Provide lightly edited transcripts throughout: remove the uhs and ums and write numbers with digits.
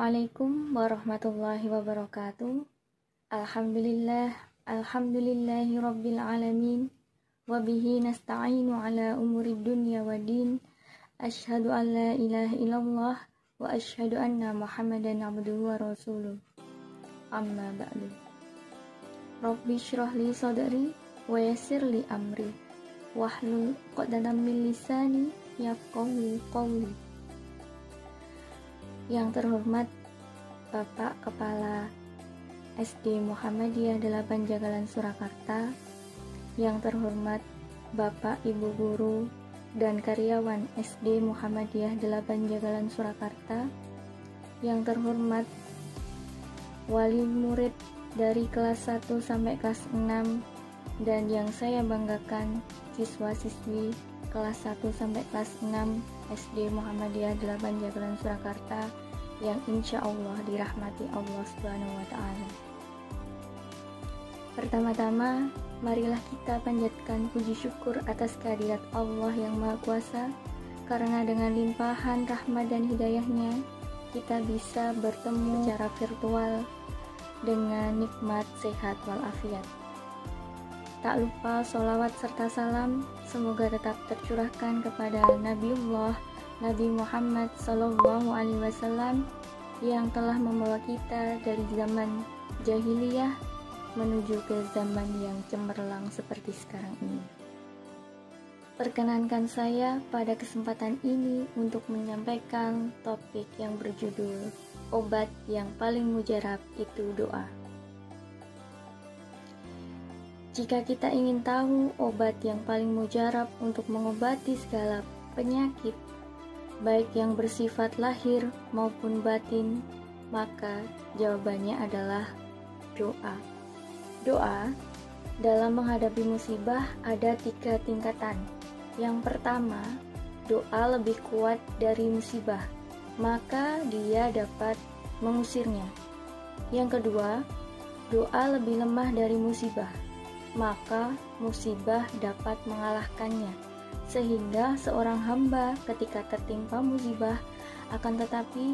Assalamualaikum warahmatullahi wabarakatuh. Alhamdulillahi rabbil alamin. Wabihi nasta'inu ala umurid dunya wa din. Asyhadu an la ilaha illallah wa asyhadu anna Muhammadan abduhu wa rasuluh. Amma ba'du. Rabbi syrah li sadri wa yassir li amri. Wahlul 'uqdatam min lisani yafqahu qawli. Yang terhormat Bapak Kepala SD Muhammadiyah 8 Jagalan Surakarta, yang terhormat Bapak Ibu Guru dan karyawan SD Muhammadiyah 8 Jagalan Surakarta, yang terhormat wali murid dari kelas 1 sampai kelas 6, dan yang saya banggakan siswa-siswi kelas 1 sampai kelas 6 SD Muhammadiyah 8 Jagalan Surakarta yang insya Allah dirahmati Allah Subhanahu wa Ta'ala. Pertama-tama, marilah kita panjatkan puji syukur atas kehadirat Allah yang Maha Kuasa, karena dengan limpahan rahmat dan hidayahnya kita bisa bertemu secara virtual dengan nikmat sehat walafiat. Tak lupa sholawat serta salam semoga tetap tercurahkan kepada Nabiullah Nabi Muhammad Sallallahu Alaihi Wasallam yang telah membawa kita dari zaman jahiliyah menuju ke zaman yang cemerlang seperti sekarang ini. Perkenankan saya pada kesempatan ini untuk menyampaikan topik yang berjudul obat yang paling mujarab itu doa. Jika kita ingin tahu obat yang paling mujarab untuk mengobati segala penyakit, baik yang bersifat lahir maupun batin, maka jawabannya adalah doa. Doa dalam menghadapi musibah ada 3 tingkatan. Yang pertama, doa lebih kuat dari musibah, maka dia dapat mengusirnya. Yang kedua, doa lebih lemah dari musibah, maka musibah dapat mengalahkannya, sehingga seorang hamba ketika tertimpa musibah akan tetapi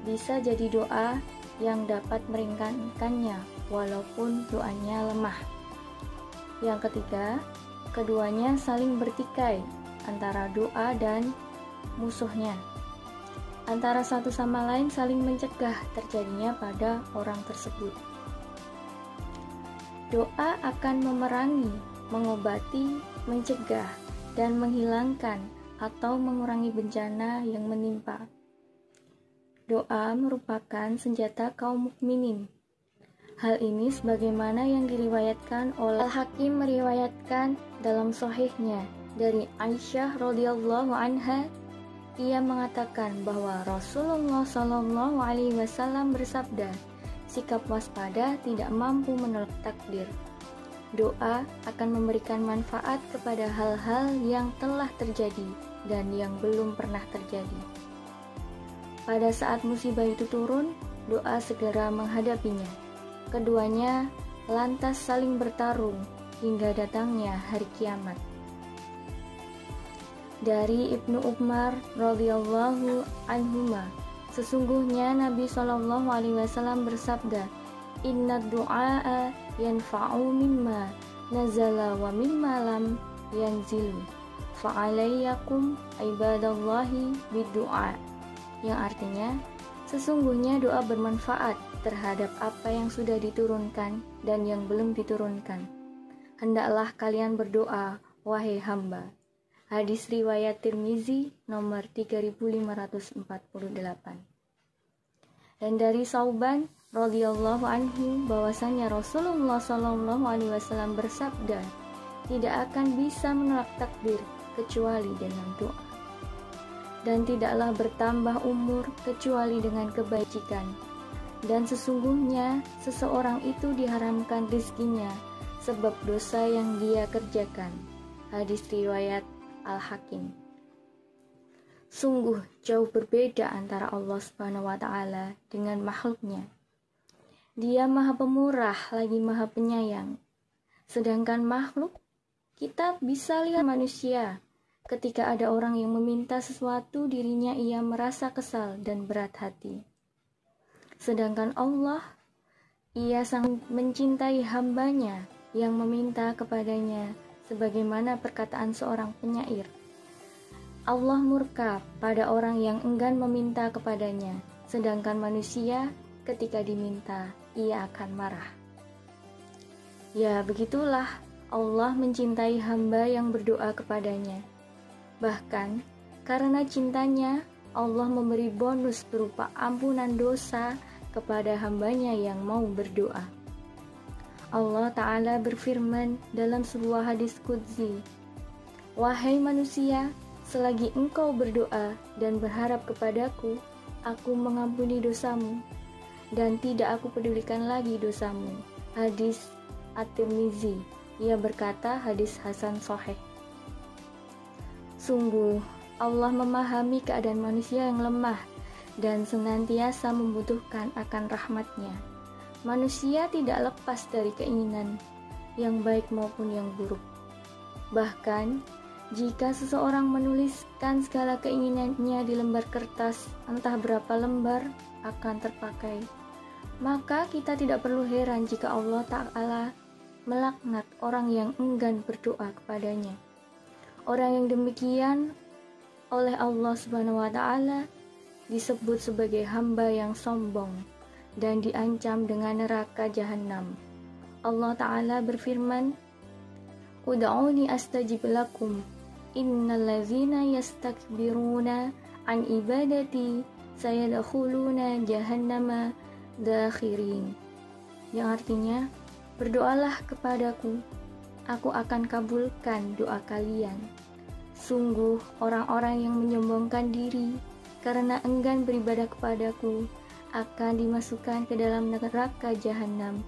bisa jadi doa yang dapat meringankannya walaupun doanya lemah. Yang ketiga, keduanya saling bertikai antara doa dan musuhnya, antara satu sama lain saling mencegah terjadinya pada orang tersebut. Doa akan memerangi, mengobati, mencegah, dan menghilangkan atau mengurangi bencana yang menimpa. Doa merupakan senjata kaum mukminin. Hal ini sebagaimana yang diriwayatkan oleh Al-Hakim meriwayatkan dalam sahihnya dari Aisyah radhiyallahu anha. Ia mengatakan bahwa Rasulullah Shallallahu Alaihi Wasallam bersabda, sikap waspada tidak mampu menolak takdir. Doa akan memberikan manfaat kepada hal-hal yang telah terjadi dan yang belum pernah terjadi. Pada saat musibah itu turun, doa segera menghadapinya. Keduanya lantas saling bertarung hingga datangnya hari kiamat. Dari Ibnu Umar radhiyallahu anhuma, sesungguhnya Nabi Shallallahu Alaihi Wasallam bersabda, Inna du'a yanfa'u mimma nazala wa mimma lam yanzilu fa'alayyakum ibadallahi biddu'a, yang artinya sesungguhnya doa bermanfaat terhadap apa yang sudah diturunkan dan yang belum diturunkan. Hendaklah kalian berdoa, wahai hamba. Hadis riwayat Tirmizi nomor 3548. Dan dari Sauban radhiyallahu anhu bahwasanya Rasulullah Shallallahu Alaihi Wasallam bersabda, tidak akan bisa menolak takdir kecuali dengan doa, dan tidaklah bertambah umur kecuali dengan kebajikan, dan sesungguhnya seseorang itu diharamkan rezekinya sebab dosa yang dia kerjakan. Hadis riwayat Al-Hakim. Sungguh jauh berbeda antara Allah Subhanahu wa Ta'ala dengan makhluknya. Dia Maha Pemurah lagi Maha Penyayang. Sedangkan makhluk, kita bisa lihat manusia. Ketika ada orang yang meminta sesuatu dirinya, ia merasa kesal dan berat hati. Sedangkan Allah, Ia sangat mencintai hambanya yang meminta kepadanya, sebagaimana perkataan seorang penyair. Allah murka pada orang yang enggan meminta kepadanya, sedangkan manusia ketika diminta, Ia akan marah. Ya, begitulah Allah mencintai hamba yang berdoa kepadanya. Bahkan, karena cintanya, Allah memberi bonus berupa ampunan dosa kepada hambanya yang mau berdoa. Allah Ta'ala berfirman dalam sebuah hadis qudsi, "Wahai manusia, selagi engkau berdoa dan berharap kepadaku, aku mengampuni dosamu, dan tidak aku pedulikan lagi dosamu." Hadis At-Tirmizi. Ia berkata hadis hasan sahih. Sungguh, Allah memahami keadaan manusia yang lemah dan senantiasa membutuhkan akan rahmat-Nya. Manusia tidak lepas dari keinginan, yang baik maupun yang buruk. Bahkan, jika seseorang menuliskan segala keinginannya di lembar kertas, entah berapa lembar akan terpakai, maka kita tidak perlu heran jika Allah Ta'ala melaknat orang yang enggan berdoa kepadanya. Orang yang demikian oleh Allah Subhanahu wa Ta'ala disebut sebagai hamba yang sombong dan diancam dengan neraka jahanam. Allah Ta'ala berfirman, "Ud'uni astajib lakum, innallazina yastakbiruna an ibadati sayadkhuluna jahannama dakhirin." Yang artinya, berdoalah kepadaku, aku akan kabulkan doa kalian. Sungguh orang-orang yang menyombongkan diri karena enggan beribadah kepadaku akan dimasukkan ke dalam neraka jahanam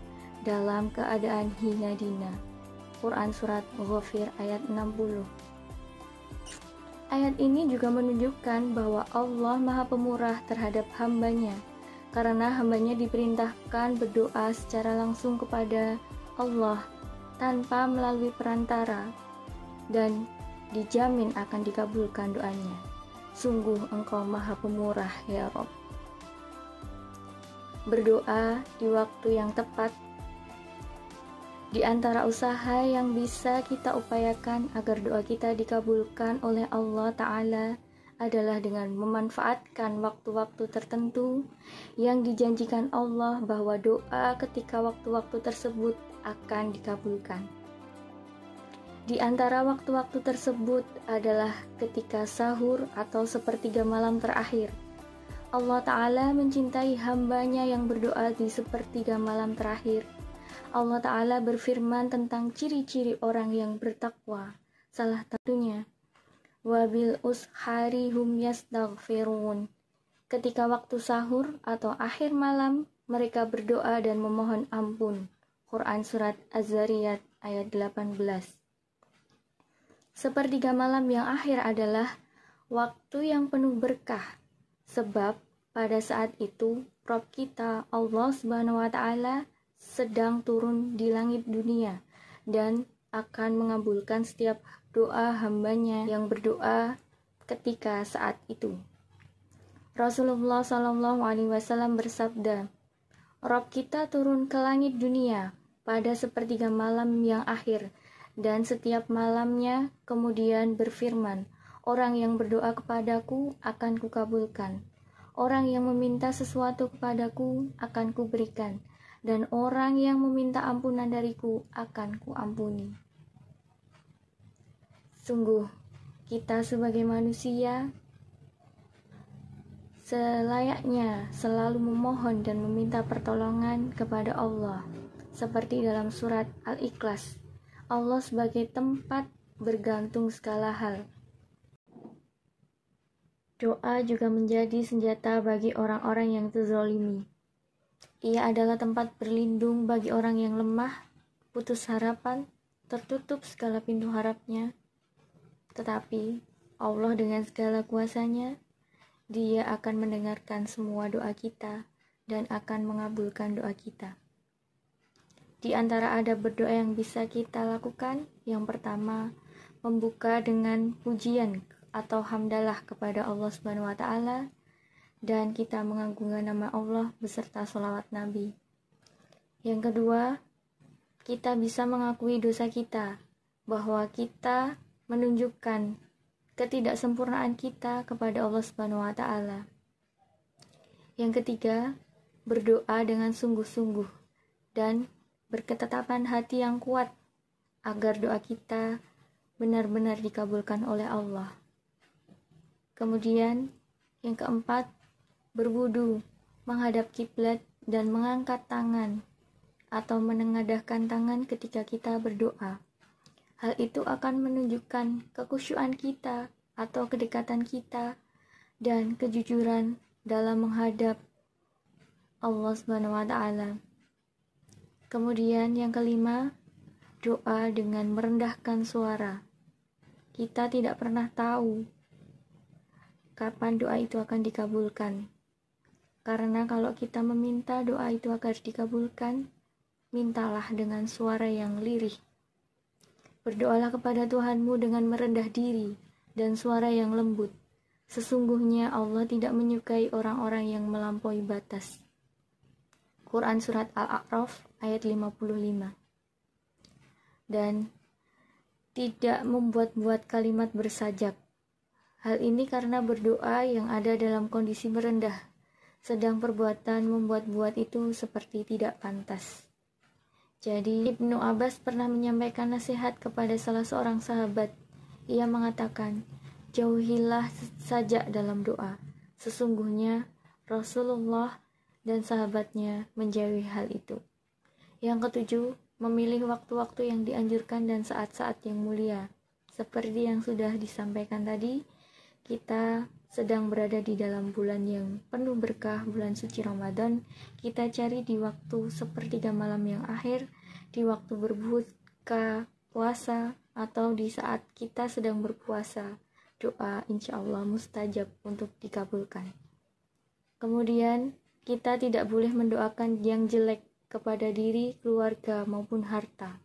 dalam keadaan hina dina. Quran Surat Ghafir ayat 60. Ayat ini juga menunjukkan bahwa Allah Maha Pemurah terhadap hambanya, karena hambanya diperintahkan berdoa secara langsung kepada Allah tanpa melalui perantara, dan dijamin akan dikabulkan doanya. Sungguh Engkau Maha Pemurah ya Rabb. Berdoa di waktu yang tepat. Di antara usaha yang bisa kita upayakan agar doa kita dikabulkan oleh Allah Ta'ala adalah dengan memanfaatkan waktu-waktu tertentu yang dijanjikan Allah bahwa doa ketika waktu-waktu tersebut akan dikabulkan. Di antara waktu-waktu tersebut adalah ketika sahur atau sepertiga malam terakhir. Allah Ta'ala mencintai hambanya yang berdoa di sepertiga malam terakhir. Allah Ta'ala berfirman tentang ciri-ciri orang yang bertakwa. Salah satunya, wabil ushari hum yastaghfirun. Ketika waktu sahur atau akhir malam, mereka berdoa dan memohon ampun. Quran Surat Az-Zariyat ayat 18. Sepertiga malam yang akhir adalah waktu yang penuh berkah, sebab pada saat itu Rabb kita Allah Subhanahu wa Ta'ala sedang turun di langit dunia dan akan mengabulkan setiap doa hambanya yang berdoa ketika saat itu. Rasulullah SAW bersabda, Rabb kita turun ke langit dunia pada sepertiga malam yang akhir, dan setiap malamnya kemudian berfirman, orang yang berdoa kepadaku akan kukabulkan, orang yang meminta sesuatu kepadaku akan kuberikan, dan orang yang meminta ampunan dariku akan kuampuni. Sungguh, kita sebagai manusia selayaknya selalu memohon dan meminta pertolongan kepada Allah, seperti dalam surat Al-Ikhlas, Allah sebagai tempat bergantung segala hal. Doa juga menjadi senjata bagi orang-orang yang terzalimi. Ia adalah tempat berlindung bagi orang yang lemah, putus harapan, tertutup segala pintu harapnya. Tetapi Allah dengan segala kuasanya, Dia akan mendengarkan semua doa kita dan akan mengabulkan doa kita. Di antara adab berdoa yang bisa kita lakukan, yang pertama, membuka dengan pujian atau hamdalah kepada Allah Subhanahu wa Ta'ala, dan kita mengagungkan nama Allah beserta sholawat Nabi. Yang kedua, kita bisa mengakui dosa kita, bahwa kita menunjukkan ketidaksempurnaan kita kepada Allah Subhanahu wa Ta'ala. Yang ketiga, berdoa dengan sungguh-sungguh dan berketetapan hati yang kuat agar doa kita benar-benar dikabulkan oleh Allah. Kemudian, yang keempat, berwudu, menghadap kiblat dan mengangkat tangan atau menengadahkan tangan ketika kita berdoa. Hal itu akan menunjukkan kekhusyuan kita atau kedekatan kita dan kejujuran dalam menghadap Allah Subhanahu wa Ta'ala. Kemudian yang kelima, doa dengan merendahkan suara. Kita tidak pernah tahu kapan doa itu akan dikabulkan. Karena kalau kita meminta doa itu agar dikabulkan, mintalah dengan suara yang lirih. Berdoalah kepada Tuhanmu dengan merendah diri dan suara yang lembut. Sesungguhnya Allah tidak menyukai orang-orang yang melampaui batas. Quran Surat Al-A'raf ayat 55. Dan tidak membuat-buat kalimat bersajak. Hal ini karena berdoa yang ada dalam kondisi merendah, sedang perbuatan membuat-buat itu seperti tidak pantas. Jadi Ibnu Abbas pernah menyampaikan nasihat kepada salah seorang sahabat. Ia mengatakan, jauhilah sajak dalam doa. Sesungguhnya Rasulullah dan sahabatnya menjauhi hal itu. Yang ketujuh, memilih waktu-waktu yang dianjurkan dan saat-saat yang mulia. Seperti yang sudah disampaikan tadi, kita sedang berada di dalam bulan yang penuh berkah, bulan suci Ramadan. Kita cari di waktu sepertiga malam yang akhir, di waktu berbuka puasa, atau di saat kita sedang berpuasa. Doa insya Allah mustajab untuk dikabulkan. Kemudian kita tidak boleh mendoakan yang jelek kepada diri, keluarga, maupun harta.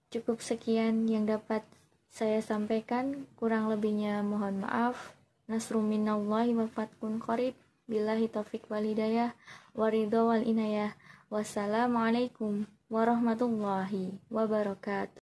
Cukup sekian yang dapat saya sampaikan, kurang lebihnya mohon maaf. Nasrum minallahi wa fathun qarib. Billahi taufiq wal hidayah wa ridha wal inayah. Wassalamualaikum warahmatullahi wabarakatuh.